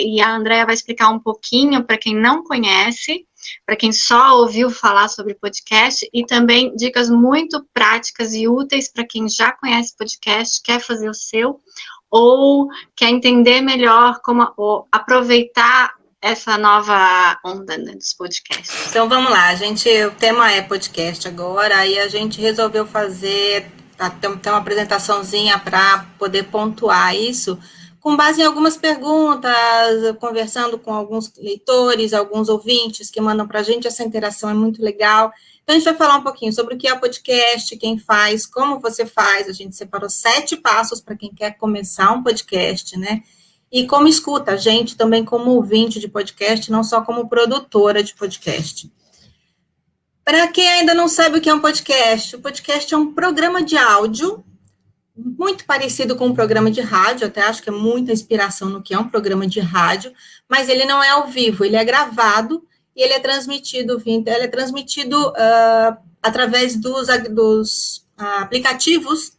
e a Andrea vai explicar um pouquinho para quem não conhece, para quem só ouviu falar sobre podcast, e também dicas muito práticas e úteis para quem já conhece podcast, quer fazer o seu, ou quer entender melhor como aproveitar essa nova onda, né, dos podcasts. Então vamos lá, o tema é podcast agora, aí a gente resolveu fazer tem uma apresentaçãozinha para poder pontuar isso, com base em algumas perguntas, conversando com alguns leitores, alguns ouvintes que mandam para a gente, essa interação é muito legal. Então, a gente vai falar um pouquinho sobre o que é o podcast, quem faz, como você faz. A gente separou 7 passos para quem quer começar um podcast, né? E como escuta, a gente também como ouvinte de podcast, não só como produtora de podcast. Para quem ainda não sabe o que é um podcast, o podcast é um programa de áudio muito parecido com um programa de rádio, até acho que é muita inspiração no que é um programa de rádio, mas ele não é ao vivo, ele é gravado e ele é transmitido através dos aplicativos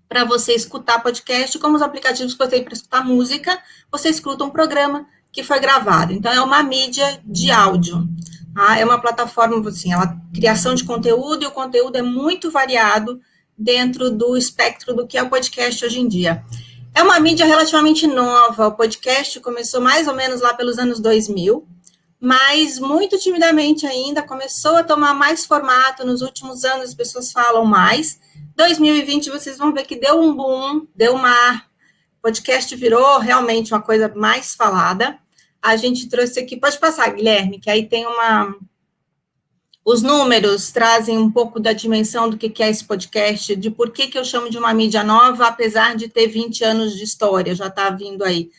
para você escutar podcast, como os aplicativos que você tem para escutar música, você escuta um programa que foi gravado. Então, é uma mídia de áudio. Tá? É uma plataforma, assim, criação de conteúdo, e o conteúdo é muito variado dentro do espectro do que é o podcast hoje em dia. É uma mídia relativamente nova, o podcast começou mais ou menos lá pelos anos 2000, mas muito timidamente ainda, começou a tomar mais formato, nos últimos anos as pessoas falam mais. 2020 vocês vão ver que deu um boom, podcast virou realmente uma coisa mais falada. A gente trouxe aqui, pode passar, Guilherme, que aí tem os números trazem um pouco da dimensão do que é esse podcast, de por que eu chamo de uma mídia nova, apesar de ter 20 anos de história, já está vindo aí.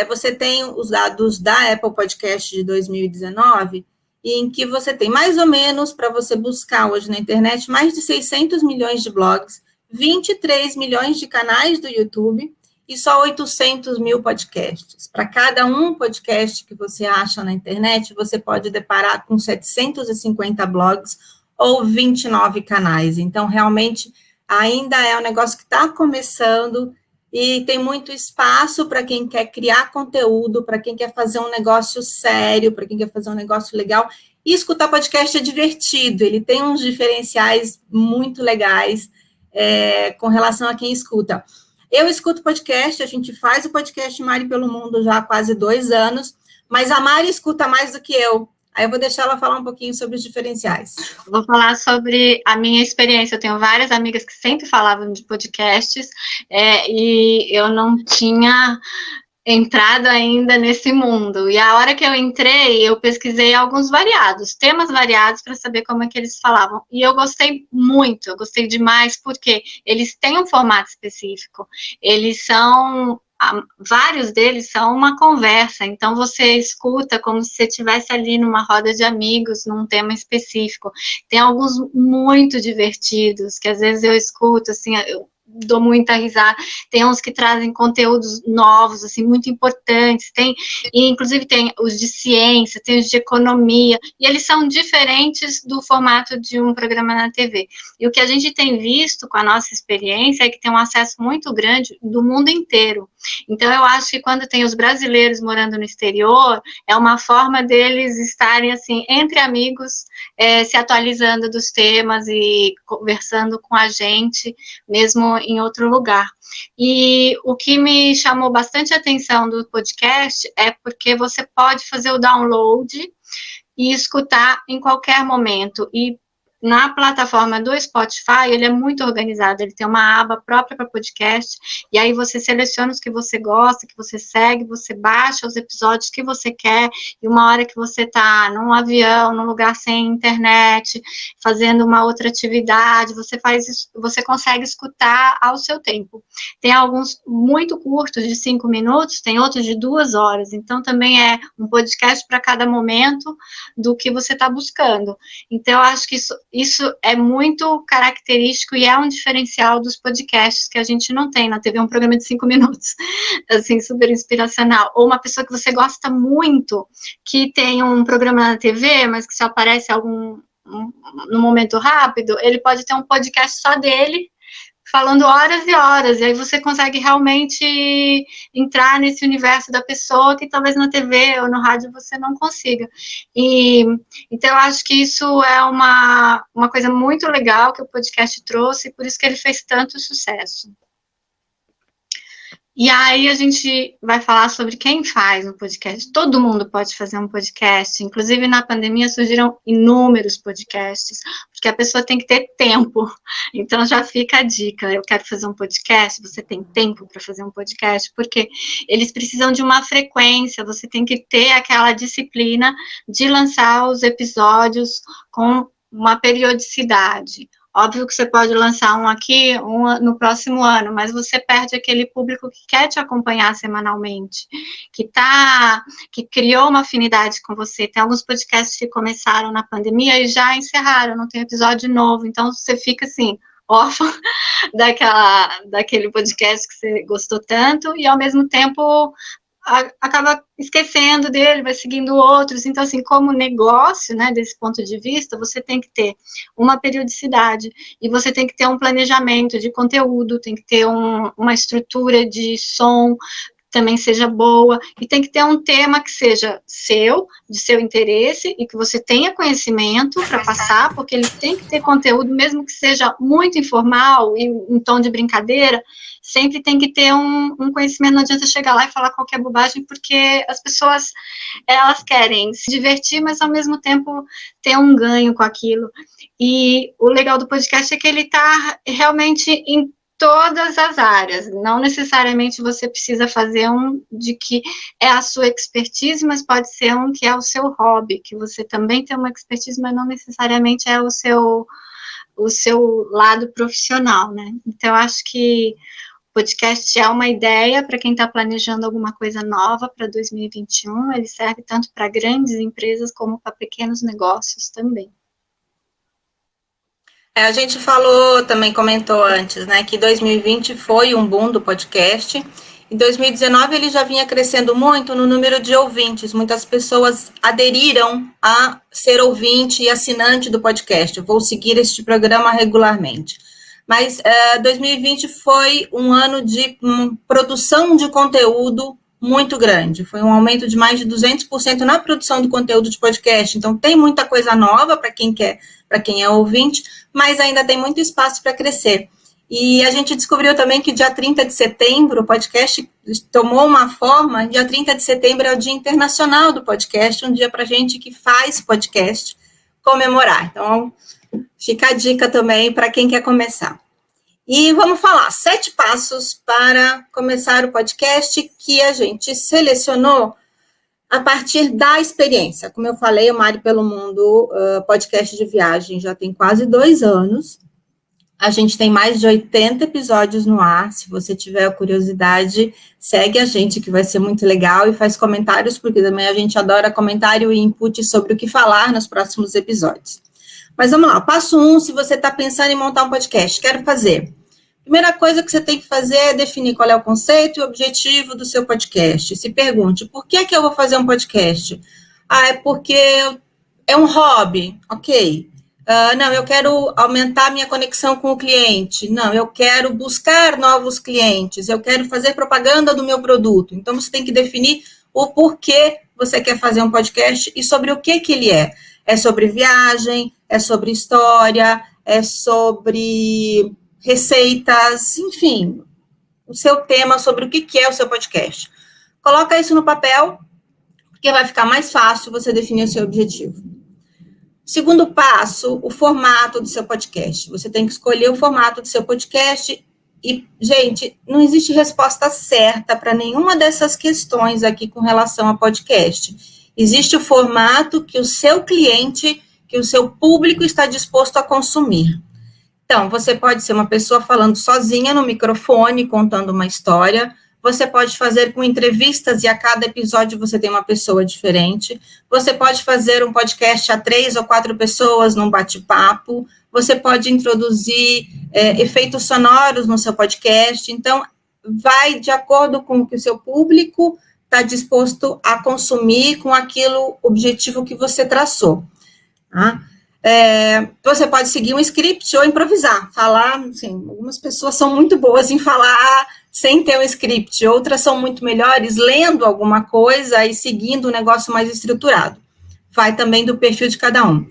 Você tem os dados da Apple Podcast de 2019, em que você tem mais ou menos, para você buscar hoje na internet, mais de 600 milhões de blogs, 23 milhões de canais do YouTube, e só 800 mil podcasts. Para cada um podcast que você acha na internet, você pode deparar com 750 blogs ou 29 canais. Então, realmente, ainda é um negócio que está começando e tem muito espaço para quem quer criar conteúdo, para quem quer fazer um negócio sério, para quem quer fazer um negócio legal. E escutar podcast é divertido, ele tem uns diferenciais muito legais com relação a quem escuta. Eu escuto podcast, a gente faz o podcast Mari pelo Mundo já há quase 2 anos, mas a Mari escuta mais do que eu. Aí eu vou deixar ela falar um pouquinho sobre os diferenciais. Vou falar sobre a minha experiência. Eu tenho várias amigas que sempre falavam de podcasts, e eu não tinha entrado ainda nesse mundo. E a hora que eu entrei, eu pesquisei alguns temas variados, para saber como é que eles falavam. E eu gostei muito, eu gostei demais, porque eles têm um formato específico. Vários deles são uma conversa, então você escuta como se você estivesse ali numa roda de amigos, num tema específico. Tem alguns muito divertidos, que às vezes eu escuto, assim, eu dou muita risada. Tem uns que trazem conteúdos novos, assim, muito importantes, e inclusive tem os de ciência, tem os de economia, e eles são diferentes do formato de um programa na TV. E o que a gente tem visto com a nossa experiência é que tem um acesso muito grande do mundo inteiro. Então, eu acho que quando tem os brasileiros morando no exterior, é uma forma deles estarem, assim, entre amigos, se atualizando dos temas e conversando com a gente, mesmo em outro lugar. E o que me chamou bastante a atenção do podcast é porque você pode fazer o download e escutar em qualquer momento. E na plataforma do Spotify, ele é muito organizado, ele tem uma aba própria para podcast, e aí você seleciona os que você gosta, que você segue, você baixa os episódios que você quer, e uma hora que você está num avião, num lugar sem internet, fazendo uma outra atividade, você consegue escutar ao seu tempo. Tem alguns muito curtos, de 5 minutos, tem outros de 2 horas, então também é um podcast para cada momento do que você está buscando. Então, eu acho que isso é muito característico e é um diferencial dos podcasts que a gente não tem na TV, um programa de 5 minutos, assim, super inspiracional. Ou uma pessoa que você gosta muito, que tem um programa na TV, mas que só aparece num momento rápido, ele pode ter um podcast só dele, falando horas e horas, e aí você consegue realmente entrar nesse universo da pessoa que talvez na TV ou no rádio você não consiga. E então eu acho que isso é uma coisa muito legal que o podcast trouxe, e por isso que ele fez tanto sucesso. E aí a gente vai falar sobre quem faz um podcast. Todo mundo pode fazer um podcast. Inclusive, na pandemia surgiram inúmeros podcasts, porque a pessoa tem que ter tempo. Então, já fica a dica. Eu quero fazer um podcast, você tem tempo para fazer um podcast? Porque eles precisam de uma frequência, você tem que ter aquela disciplina de lançar os episódios com uma periodicidade. Óbvio que você pode lançar um aqui, um no próximo ano, mas você perde aquele público que quer te acompanhar semanalmente, que criou uma afinidade com você. Tem alguns podcasts que começaram na pandemia e já encerraram, não tem episódio novo, então você fica assim, órfão daquele podcast que você gostou tanto, e ao mesmo tempo acaba esquecendo dele, vai seguindo outros. Então, assim, como negócio, né, desse ponto de vista, você tem que ter uma periodicidade e você tem que ter um planejamento de conteúdo, tem que ter uma estrutura de som também seja boa, e tem que ter um tema que seja seu, de seu interesse, e que você tenha conhecimento para passar, porque ele tem que ter conteúdo, mesmo que seja muito informal e em tom de brincadeira, sempre tem que ter um conhecimento, não adianta chegar lá e falar qualquer bobagem, porque as pessoas, elas querem se divertir, mas ao mesmo tempo ter um ganho com aquilo. E o legal do podcast é que ele está realmente em todas as áreas, não necessariamente você precisa fazer um de que é a sua expertise, mas pode ser um que é o seu hobby, que você também tem uma expertise, mas não necessariamente é o seu lado profissional, né? Então, eu acho que o podcast é uma ideia para quem está planejando alguma coisa nova para 2021, ele serve tanto para grandes empresas como para pequenos negócios também. A gente falou, também comentou antes, né, que 2020 foi um boom do podcast. Em 2019 ele já vinha crescendo muito no número de ouvintes. Muitas pessoas aderiram a ser ouvinte e assinante do podcast. Eu vou seguir este programa regularmente. Mas 2020 foi um ano de produção de conteúdo muito grande. Foi um aumento de mais de 200% na produção do conteúdo de podcast. Então, tem muita coisa nova para quem quer, para quem é ouvinte, mas ainda tem muito espaço para crescer. E a gente descobriu também que dia 30 de setembro, o podcast tomou uma forma, dia 30 de setembro é o Dia Internacional do Podcast, um dia para gente que faz podcast comemorar. Então, fica a dica também para quem quer começar. E vamos falar 7 passos para começar o podcast que a gente selecionou a partir da experiência. Como eu falei, o Mari pelo Mundo, podcast de viagem, já tem quase 2 anos. A gente tem mais de 80 episódios no ar. Se você tiver curiosidade, segue a gente, que vai ser muito legal, e faz comentários, porque também a gente adora comentário e input sobre o que falar nos próximos episódios. Mas vamos lá, passo 1, se você está pensando em montar um podcast, quero fazer. Primeira coisa que você tem que fazer é definir qual é o conceito e o objetivo do seu podcast. Se pergunte, por que eu vou fazer um podcast? É porque é um hobby, ok. Não, eu quero aumentar minha conexão com o cliente. Não, eu quero buscar novos clientes. Eu quero fazer propaganda do meu produto. Então, você tem que definir o porquê você quer fazer um podcast e sobre o que ele é. É sobre viagem, é sobre história, é sobre receitas, enfim, o seu tema sobre o que é o seu podcast. Coloca isso no papel, porque vai ficar mais fácil você definir o seu objetivo. Segundo passo, o formato do seu podcast. Você tem que escolher o formato do seu podcast e, gente, não existe resposta certa para nenhuma dessas questões aqui com relação a podcast. Existe o formato que o seu cliente, que o seu público está disposto a consumir. Então, você pode ser uma pessoa falando sozinha no microfone, contando uma história. Você pode fazer com entrevistas e a cada episódio você tem uma pessoa diferente. Você pode fazer um podcast a 3 ou 4 pessoas num bate-papo. Você pode introduzir efeitos sonoros no seu podcast. Então, vai de acordo com o que o seu público está disposto a consumir, com aquilo objetivo que você traçou. Tá? Você pode seguir um script ou improvisar, falar, assim, algumas pessoas são muito boas em falar sem ter um script, outras são muito melhores lendo alguma coisa e seguindo um negócio mais estruturado. Vai também do perfil de cada um.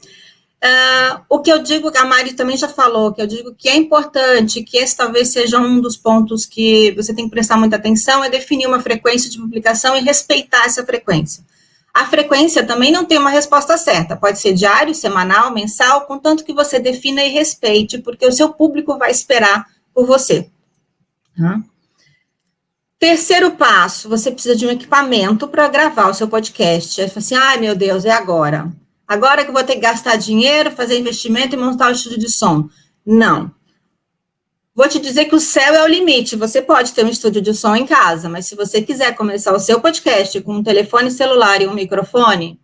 O que eu digo, a Mari também já falou, que eu digo que é importante, que esse talvez seja um dos pontos que você tem que prestar muita atenção, é definir uma frequência de publicação e respeitar essa frequência. A frequência também não tem uma resposta certa, pode ser diário, semanal, mensal, contanto que você defina e respeite, porque o seu público vai esperar por você. Terceiro passo, você precisa de um equipamento para gravar o seu podcast. Aí você fala assim, ai meu Deus, é agora. Agora que eu vou ter que gastar dinheiro, fazer investimento e montar o estúdio de som. Não. Vou te dizer que o céu é o limite. Você pode ter um estúdio de som em casa, mas se você quiser começar o seu podcast com um telefone celular e um microfone,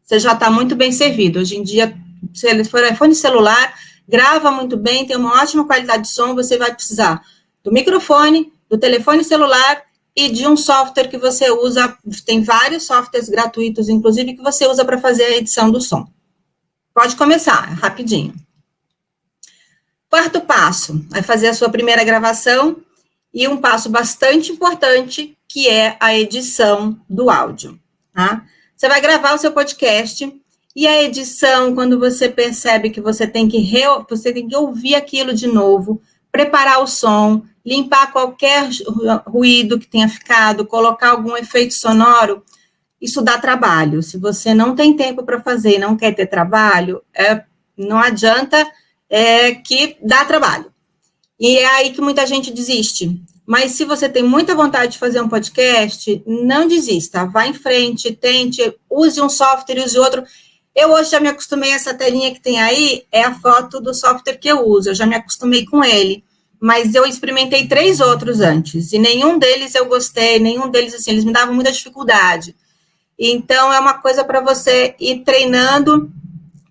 você já está muito bem servido. Hoje em dia, se ele for telefone celular, grava muito bem, tem uma ótima qualidade de som, você vai precisar do microfone, do telefone celular e de um software que você usa, tem vários softwares gratuitos, inclusive, que você usa para fazer a edição do som. Pode começar, rapidinho. Quarto passo, vai fazer a sua primeira gravação e um passo bastante importante, que é a edição do áudio, tá? Você vai gravar o seu podcast e a edição, quando você percebe que você tem que ouvir aquilo de novo, preparar o som, limpar qualquer ruído que tenha ficado, colocar algum efeito sonoro, isso dá trabalho. Se você não tem tempo para fazer, não quer ter trabalho, não adianta... que dá trabalho. E é aí que muita gente desiste. Mas se você tem muita vontade de fazer um podcast, não desista. Vá em frente, tente, use um software, use outro. Eu hoje já me acostumei, essa telinha que tem aí, é a foto do software que eu uso. Eu já me acostumei com ele. Mas eu experimentei 3 outros antes. E nenhum deles eu gostei, nenhum deles, assim, eles me davam muita dificuldade. Então, é uma coisa para você ir treinando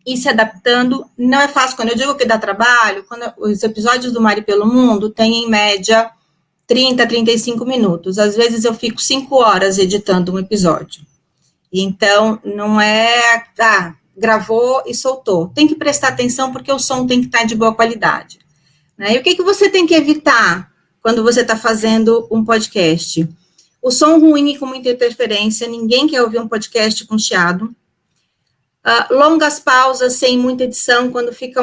e se adaptando. Não é fácil. Quando eu digo que dá trabalho, quando os episódios do Mari pelo Mundo têm, em média, 30, 35 minutos. Às vezes eu fico 5 horas editando um episódio. Então, não é, gravou e soltou. Tem que prestar atenção, porque o som tem que estar de boa qualidade. Né? E o que você tem que evitar quando você está fazendo um podcast? O som ruim e com muita interferência. Ninguém quer ouvir um podcast com chiado. Longas pausas sem muita edição, quando fica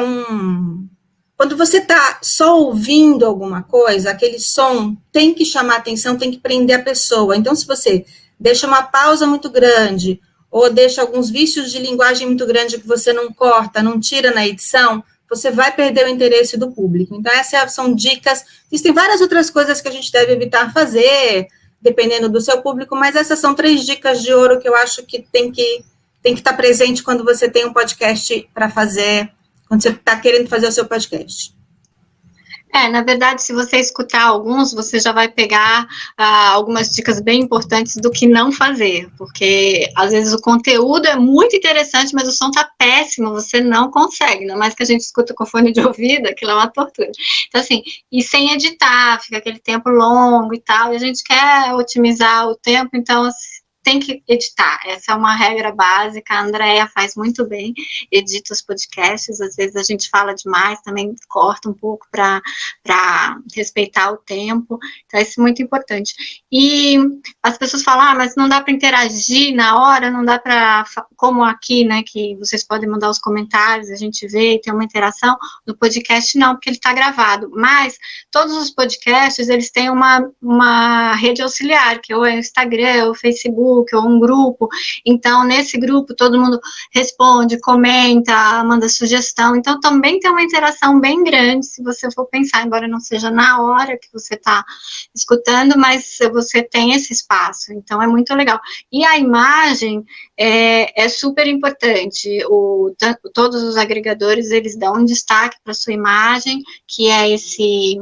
Quando você está só ouvindo alguma coisa, aquele som tem que chamar atenção, tem que prender a pessoa. Então, se você deixa uma pausa muito grande, ou deixa alguns vícios de linguagem muito grande que você não corta, não tira na edição, você vai perder o interesse do público. Então, essas são dicas. Existem várias outras coisas que a gente deve evitar fazer, dependendo do seu público, mas essas são 3 dicas de ouro que eu acho que tem que estar presente quando você tem um podcast para fazer, quando você está querendo fazer o seu podcast. Na verdade, se você escutar alguns, você já vai pegar algumas dicas bem importantes do que não fazer, porque às vezes o conteúdo é muito interessante, mas o som tá péssimo, você não consegue, ainda mais que a gente escuta com fone de ouvido, aquilo é uma tortura. Então, assim, e sem editar, fica aquele tempo longo e tal, e a gente quer otimizar o tempo, então, tem que editar, essa é uma regra básica, a Andrea faz muito bem, edita os podcasts, às vezes a gente fala demais, também corta um pouco para respeitar o tempo, então isso é muito importante. E as pessoas falam, mas não dá para interagir na hora, não dá para, como aqui, né, que vocês podem mandar os comentários, a gente vê e tem uma interação, no podcast não, porque ele está gravado, mas todos os podcasts, eles têm uma rede auxiliar, que ou é o Instagram, ou o Facebook, ou um grupo, então nesse grupo todo mundo responde, comenta, manda sugestão, então também tem uma interação bem grande, se você for pensar, embora não seja na hora que você está escutando, mas você tem esse espaço, então é muito legal. E a imagem é super importante, todos os agregadores, eles dão um destaque para a sua imagem, que é esse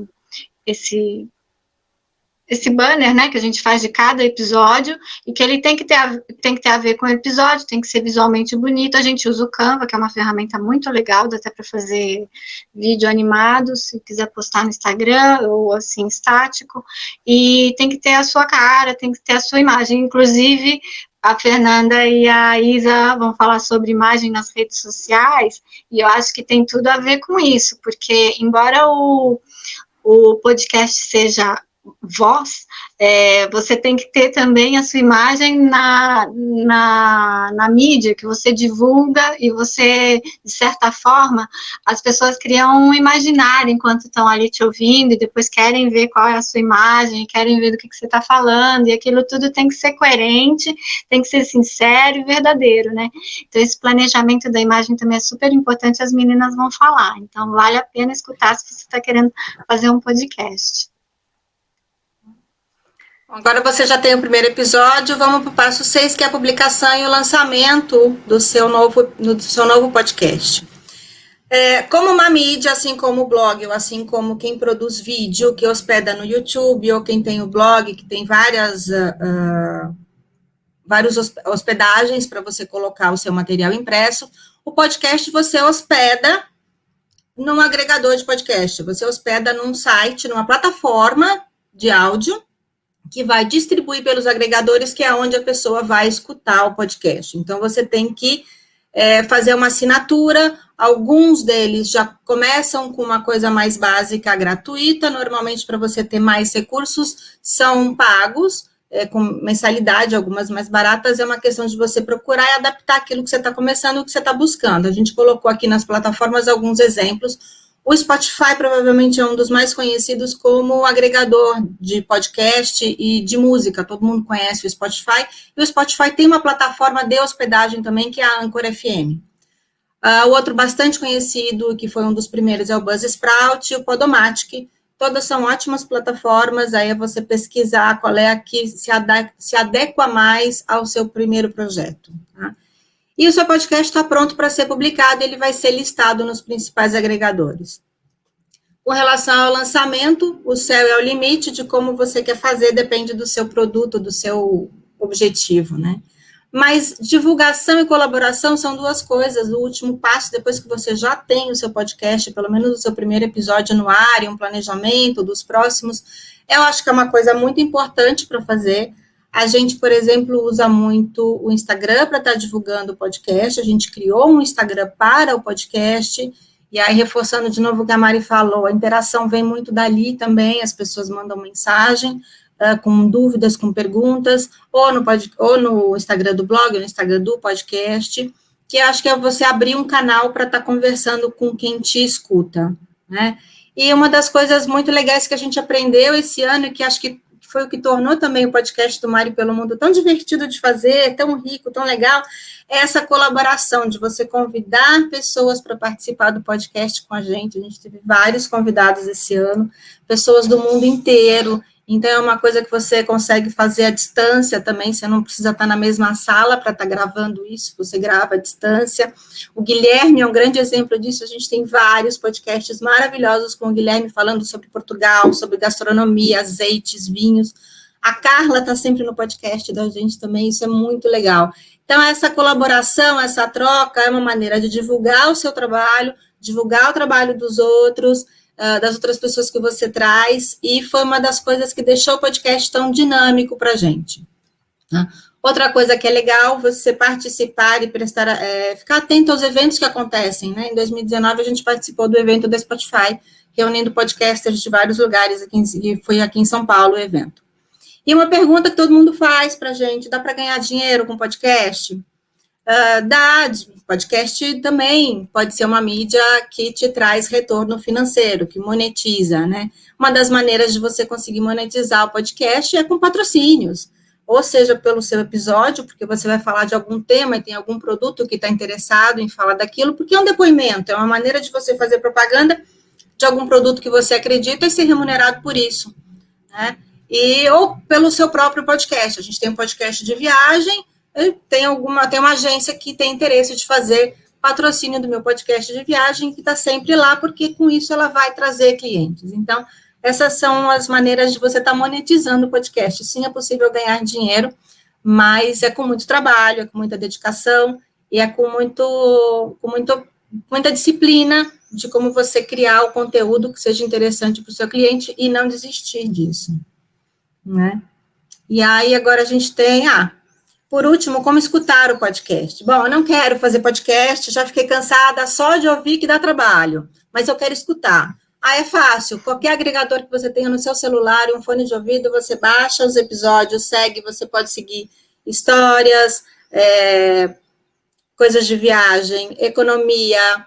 banner, né, que a gente faz de cada episódio, e que ele tem que ter a ver com o episódio, tem que ser visualmente bonito. A gente usa o Canva, que é uma ferramenta muito legal, dá até para fazer vídeo animado, se quiser postar no Instagram, ou assim, estático, e tem que ter a sua cara, tem que ter a sua imagem, inclusive, a Fernanda e a Isa vão falar sobre imagem nas redes sociais, e eu acho que tem tudo a ver com isso, porque embora o podcast seja voz, você tem que ter também a sua imagem na mídia, que você divulga e você, de certa forma, as pessoas criam um imaginário enquanto estão ali te ouvindo e depois querem ver qual é a sua imagem, querem ver do que você está falando, e aquilo tudo tem que ser coerente, tem que ser sincero e verdadeiro, né? Então, esse planejamento da imagem também é super importante, as meninas vão falar, então vale a pena escutar se você está querendo fazer um podcast. Agora você já tem o primeiro episódio, vamos para o passo 6, que é a publicação e o lançamento do seu novo podcast. Como uma mídia, assim como o blog, ou assim como quem produz vídeo, que hospeda no YouTube, ou quem tem o blog, que tem várias hospedagens para você colocar o seu material impresso, o podcast você hospeda num agregador de podcast, você hospeda num site, numa plataforma de áudio, que vai distribuir pelos agregadores, que é onde a pessoa vai escutar o podcast. Então, você tem que fazer uma assinatura, alguns deles já começam com uma coisa mais básica, gratuita, normalmente para você ter mais recursos, são pagos, com mensalidade, algumas mais baratas, é uma questão de você procurar e adaptar aquilo que você está começando, o que você está buscando. A gente colocou aqui nas plataformas alguns exemplos. O Spotify provavelmente é um dos mais conhecidos como agregador de podcast e de música. Todo mundo conhece o Spotify. E o Spotify tem uma plataforma de hospedagem também, que é a Anchor FM. O outro bastante conhecido, que foi um dos primeiros, é o Buzzsprout e o Podomatic. Todas são ótimas plataformas, aí é você pesquisar qual é a que se adequa mais ao seu primeiro projeto, tá? E o seu podcast está pronto para ser publicado, ele vai ser listado nos principais agregadores. Com relação ao lançamento, o céu é o limite de como você quer fazer, depende do seu produto, do seu objetivo, né? Mas divulgação e colaboração são duas coisas. O último passo, depois que você já tem o seu podcast, pelo menos o seu primeiro episódio no ar, e um planejamento dos próximos, eu acho que é uma coisa muito importante para fazer. A gente, por exemplo, usa muito o Instagram para estar divulgando o podcast. A gente criou um Instagram para o podcast. E aí, reforçando de novo o que a Mari falou, a interação vem muito dali também. As pessoas mandam mensagem com dúvidas, com perguntas, ou no Instagram do blog, ou no Instagram do podcast, que eu acho que é você abrir um canal para estar conversando com quem te escuta, né? E uma das coisas muito legais que a gente aprendeu esse ano, e que acho que foi o que tornou também o podcast do Mari pelo Mundo tão divertido de fazer, tão rico, tão legal, é essa colaboração de você convidar pessoas para participar do podcast com a gente. A gente teve vários convidados esse ano, pessoas do mundo inteiro. Então, é uma coisa que você consegue fazer à distância também, você não precisa estar na mesma sala para estar gravando isso, você grava à distância. O Guilherme é um grande exemplo disso, a gente tem vários podcasts maravilhosos com o Guilherme falando sobre Portugal, sobre gastronomia, azeites, vinhos. A Carla está sempre no podcast da gente também, isso é muito legal. Então, essa colaboração, essa troca é uma maneira de divulgar o seu trabalho, divulgar o trabalho dos outros, das outras pessoas que você traz, e foi uma das coisas que deixou o podcast tão dinâmico para a gente. Né? Outra coisa que é legal, você participar e ficar atento aos eventos que acontecem, né? Em 2019, a gente participou do evento da Spotify, reunindo podcasters de vários lugares, e foi aqui em São Paulo o evento. E uma pergunta que todo mundo faz para a gente, dá para ganhar dinheiro com podcast? Podcast também pode ser uma mídia que te traz retorno financeiro, que monetiza, né? Uma das maneiras de você conseguir monetizar o podcast é com patrocínios, ou seja, pelo seu episódio, porque você vai falar de algum tema e tem algum produto que está interessado em falar daquilo, porque é um depoimento, é uma maneira de você fazer propaganda de algum produto que você acredita e ser remunerado por isso, né? Ou pelo seu próprio podcast. A gente tem um podcast de viagem, tem uma agência que tem interesse de fazer patrocínio do meu podcast de viagem, que está sempre lá, porque com isso ela vai trazer clientes. Então, essas são as maneiras de você estar monetizando o podcast. Sim, é possível ganhar dinheiro, mas é com muito trabalho, é com muita dedicação, e é com muita disciplina de como você criar o conteúdo que seja interessante para o seu cliente e não desistir disso, né? E aí, agora a gente tem... Por último, como escutar o podcast? Bom, eu não quero fazer podcast, já fiquei cansada só de ouvir que dá trabalho, mas eu quero escutar. É fácil, qualquer agregador que você tenha no seu celular, um fone de ouvido, você baixa os episódios, segue, você pode seguir histórias, coisas de viagem, economia,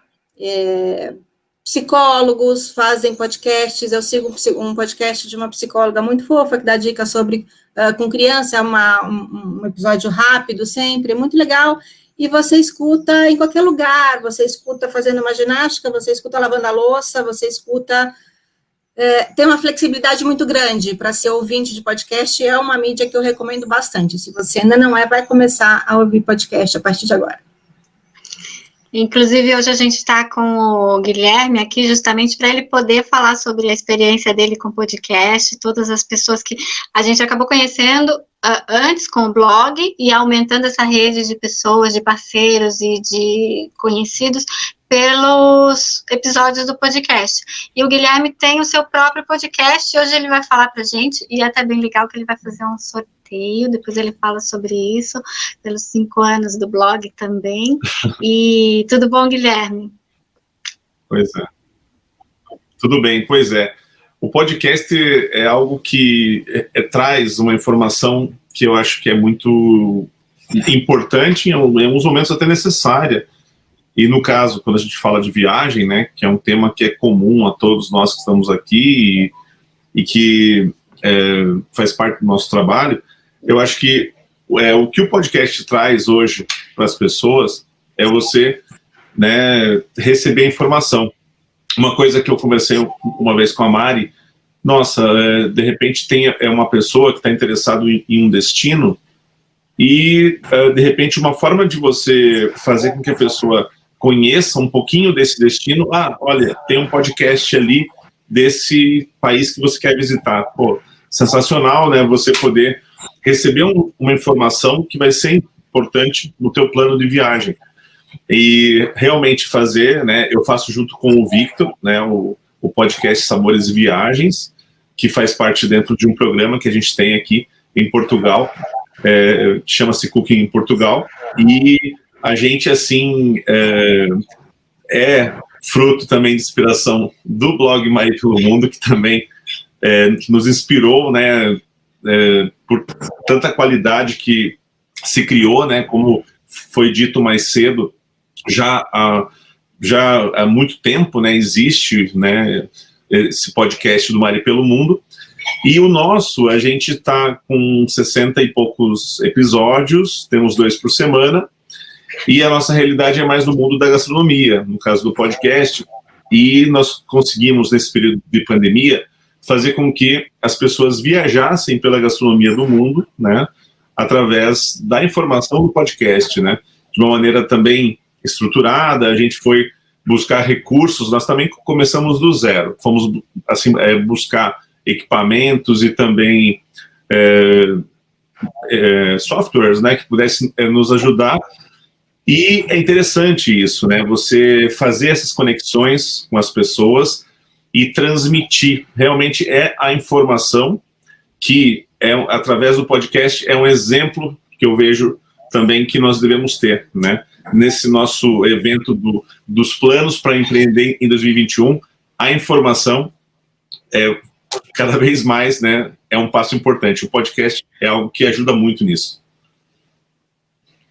psicólogos fazem podcasts. Eu sigo um podcast de uma psicóloga muito fofa que dá dicas sobre com criança, um episódio rápido sempre, é muito legal, e você escuta em qualquer lugar, você escuta fazendo uma ginástica, você escuta lavando a louça, você escuta, tem uma flexibilidade muito grande para ser ouvinte de podcast, é uma mídia que eu recomendo bastante. Se você ainda não vai começar a ouvir podcast a partir de agora. Inclusive, hoje a gente está com o Guilherme aqui justamente para ele poder falar sobre a experiência dele com o podcast, todas as pessoas que a gente acabou conhecendo antes com o blog e aumentando essa rede de pessoas, de parceiros e de conhecidos pelos episódios do podcast. E o Guilherme tem o seu próprio podcast, hoje ele vai falar para a gente, e é até bem legal que ele vai fazer um sorteio, depois ele fala sobre isso, pelos 5 anos do blog também. E tudo bom, Guilherme? Pois é. Tudo bem, pois é. O podcast é algo que traz uma informação que eu acho que é muito importante, em alguns momentos até necessária. E no caso, quando a gente fala de viagem, né, que é um tema que é comum a todos nós que estamos aqui e que faz parte do nosso trabalho, eu acho que o que o podcast traz hoje para as pessoas é você, né, receber informação. Uma coisa que eu conversei uma vez com a Mari, nossa, de repente tem uma pessoa que está interessada em um destino e, de repente, uma forma de você fazer com que a pessoa conheça um pouquinho desse destino, olha, tem um podcast ali desse país que você quer visitar. Pô, sensacional, né, você poder receber uma informação que vai ser importante no teu plano de viagem. E realmente fazer, né, eu faço junto com o Victor, né, o podcast Sabores e Viagens, que faz parte dentro de um programa que a gente tem aqui em Portugal, chama-se Cooking em Portugal, e a gente, assim, é fruto também de inspiração do blog Mari pelo Mundo, que também nos inspirou, né, por tanta qualidade que se criou, né, como foi dito mais cedo, já há muito tempo, né, existe, né, esse podcast do Mari pelo Mundo, e o nosso, a gente está com 60 e poucos episódios, temos 2 por semana, e a nossa realidade é mais no mundo da gastronomia, no caso do podcast, e nós conseguimos, nesse período de pandemia, fazer com que as pessoas viajassem pela gastronomia do mundo, né, através da informação do podcast, né, de uma maneira também estruturada. A gente foi buscar recursos, nós também começamos do zero, fomos assim, buscar equipamentos e também softwares, né, que pudessem nos ajudar. E é interessante isso, né, você fazer essas conexões com as pessoas e transmitir. Realmente a informação que através do podcast, é um exemplo que eu vejo também que nós devemos ter, né? Nesse nosso evento dos planos para empreender em 2021, a informação cada vez mais, né, é um passo importante. O podcast é algo que ajuda muito nisso.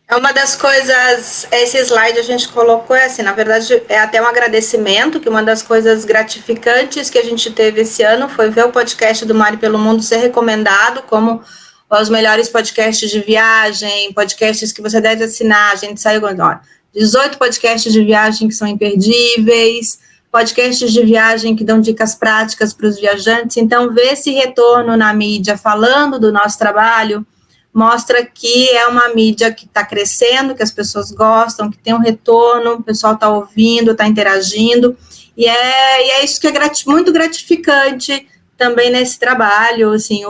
Uma das coisas, esse slide a gente colocou assim, na verdade é até um agradecimento, que uma das coisas gratificantes que a gente teve esse ano foi ver o podcast do Mari pelo Mundo ser recomendado como os melhores podcasts de viagem, podcasts que você deve assinar. A gente saiu agora 18 podcasts de viagem que são imperdíveis, podcasts de viagem que dão dicas práticas para os viajantes. Então, ver esse retorno na mídia falando do nosso trabalho mostra que é uma mídia que está crescendo, que as pessoas gostam, que tem um retorno, o pessoal está ouvindo, está interagindo, e é isso que é muito gratificante também nesse trabalho, assim,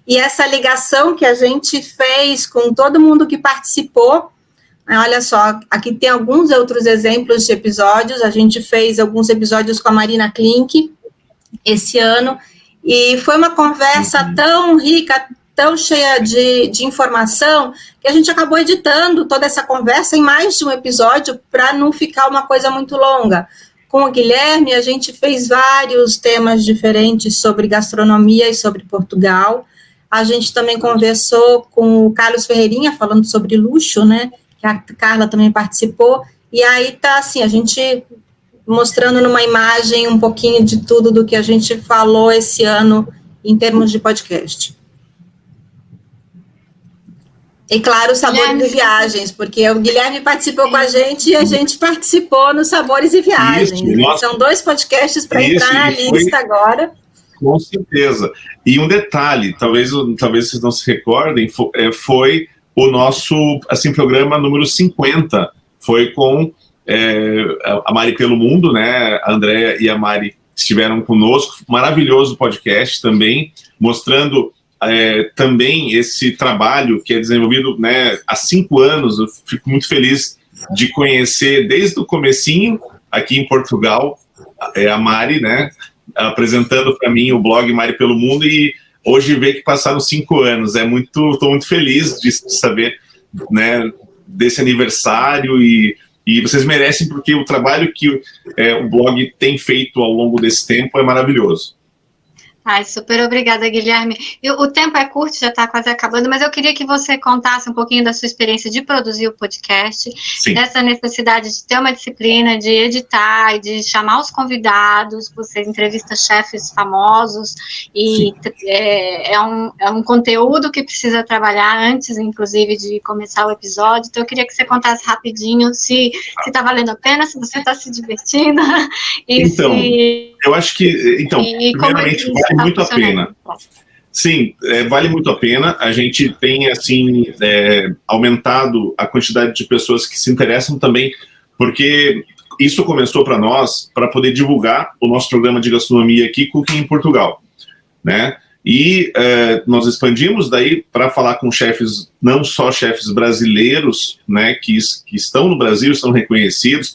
e essa ligação que a gente fez com todo mundo que participou. Olha só, aqui tem alguns outros exemplos de episódios. A gente fez alguns episódios com a Marina Klink esse ano, e foi uma conversa tão rica, tão cheia de informação que a gente acabou editando toda essa conversa em mais de um episódio para não ficar uma coisa muito longa. Com o Guilherme, a gente fez vários temas diferentes sobre gastronomia e sobre Portugal. A gente também conversou com o Carlos Ferreirinha, falando sobre luxo, né? Que a Carla também participou. E aí tá assim, a gente mostrando numa imagem um pouquinho de tudo do que a gente falou esse ano em termos de podcast. E, claro, Sabores e Viagens, porque o Guilherme participou com a gente e a gente participou no Sabores e Viagens. Isso, são 2 podcasts para entrar na lista agora. Com certeza. E um detalhe, talvez vocês não se recordem, foi o nosso assim, programa número 50. Foi com a Mari pelo Mundo, né? A Andréa e a Mari estiveram conosco. Maravilhoso podcast também, mostrando também esse trabalho que é desenvolvido, né, há 5 anos. Eu fico muito feliz de conhecer desde o comecinho, aqui em Portugal, a Mari, né, apresentando para mim o blog Mari pelo Mundo, e hoje ver que passaram 5 anos. Estou muito feliz de saber, né, desse aniversário, e vocês merecem, porque o trabalho que o blog tem feito ao longo desse tempo é maravilhoso. Ai, super obrigada, Guilherme. O tempo é curto, já está quase acabando, mas eu queria que você contasse um pouquinho da sua experiência de produzir o podcast, Sim. Dessa necessidade de ter uma disciplina, de editar e de chamar os convidados, você entrevista chefes famosos, e é um conteúdo que precisa trabalhar antes, inclusive, de começar o episódio. Então, eu queria que você contasse rapidinho se está valendo a pena, se você está se divertindo. Eu acho que, primeiramente, vale muito a pena. Sim, vale muito a pena. A gente tem, assim, aumentado a quantidade de pessoas que se interessam também, porque isso começou para nós, para poder divulgar o nosso programa de gastronomia aqui, Cooking em Portugal, né? E nós expandimos daí para falar com chefes, não só chefes brasileiros, né, que estão no Brasil, estão reconhecidos.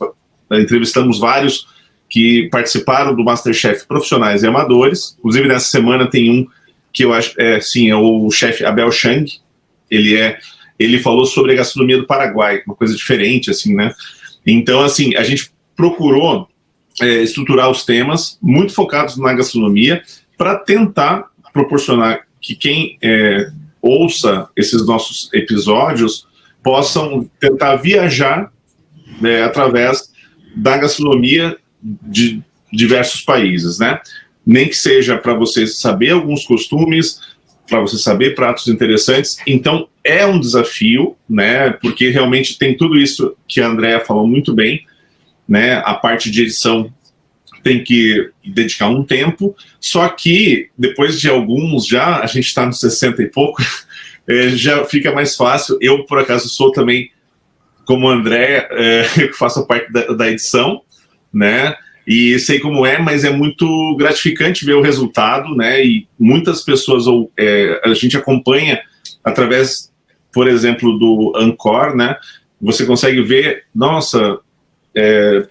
Entrevistamos vários que participaram do MasterChef profissionais e amadores. Inclusive, nessa semana tem um que eu acho, é o chefe Abel Chang. Ele falou sobre a gastronomia do Paraguai, uma coisa diferente, assim, né? Então, assim, a gente procurou estruturar os temas muito focados na gastronomia para tentar proporcionar que quem ouça esses nossos episódios possam tentar viajar através da gastronomia de diversos países, né? Nem que seja para você saber alguns costumes, para você saber pratos interessantes. Então, é um desafio, né? Porque realmente tem tudo isso que a Andréa falou muito bem, né? A parte de edição tem que dedicar um tempo, só que depois de alguns a gente está nos 60 e pouco, já fica mais fácil. Eu, por acaso, sou também, como a Andréa, eu faço parte da edição, né? E sei como mas é muito gratificante ver o resultado, né? E muitas pessoas, a gente acompanha através, por exemplo, do Anchor, né? Você consegue ver,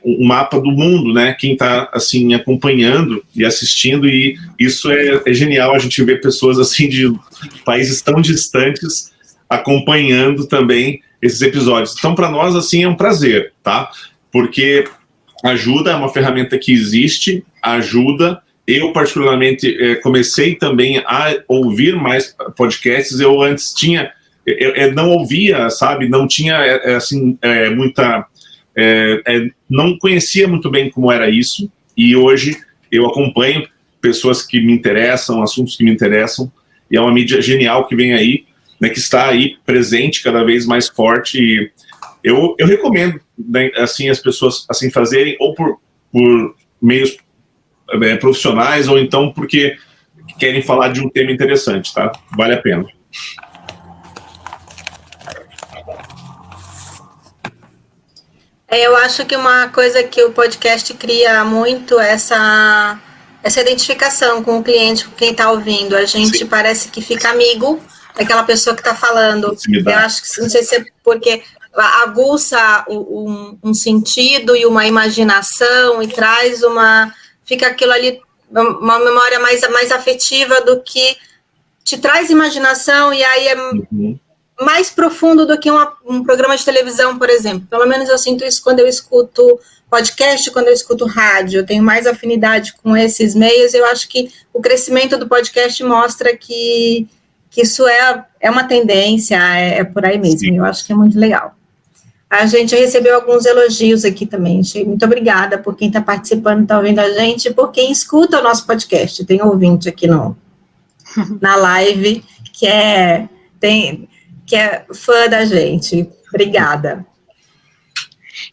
um mapa do mundo, né? Quem está assim acompanhando e assistindo, e isso é genial. A gente vê pessoas assim de países tão distantes acompanhando também esses episódios. Então, para nós, assim, é um prazer, tá? Porque ajuda, é uma ferramenta que existe, ajuda. Eu, particularmente, comecei também a ouvir mais podcasts. Eu antes não ouvia, sabe? Não tinha, muita... não conhecia muito bem como era isso, e hoje eu acompanho pessoas que me interessam, assuntos que me interessam, e é uma mídia genial que vem aí, né, que está aí presente cada vez mais forte. E eu recomendo, né, assim, as pessoas assim fazerem, ou por meios profissionais, ou então porque querem falar de um tema interessante, tá? Vale a pena. Eu acho que uma coisa que o podcast cria muito é essa identificação com o cliente, com quem está ouvindo. A gente Sim. parece que fica amigo daquela pessoa que está falando. Eu acho que, não sei se é porque aguça um sentido e uma imaginação, e traz fica aquilo ali, uma memória mais afetiva do que te traz imaginação, e aí é mais profundo do que um programa de televisão, por exemplo. Pelo menos eu sinto isso quando eu escuto podcast, quando eu escuto rádio. Eu tenho mais afinidade com esses meios. Eu acho que o crescimento do podcast mostra que isso é uma tendência, é por aí mesmo. Sim. Eu acho que é muito legal. A gente recebeu alguns elogios aqui também. Muito obrigada por quem está participando, está ouvindo a gente, por quem escuta o nosso podcast. Tem ouvinte aqui na live que é fã da gente. Obrigada.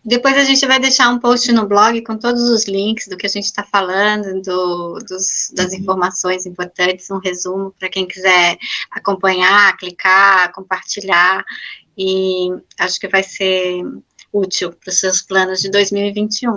Depois a gente vai deixar um post no blog com todos os links do que a gente está falando, das informações importantes, um resumo para quem quiser acompanhar, clicar, compartilhar, e acho que vai ser útil para os seus planos de 2021.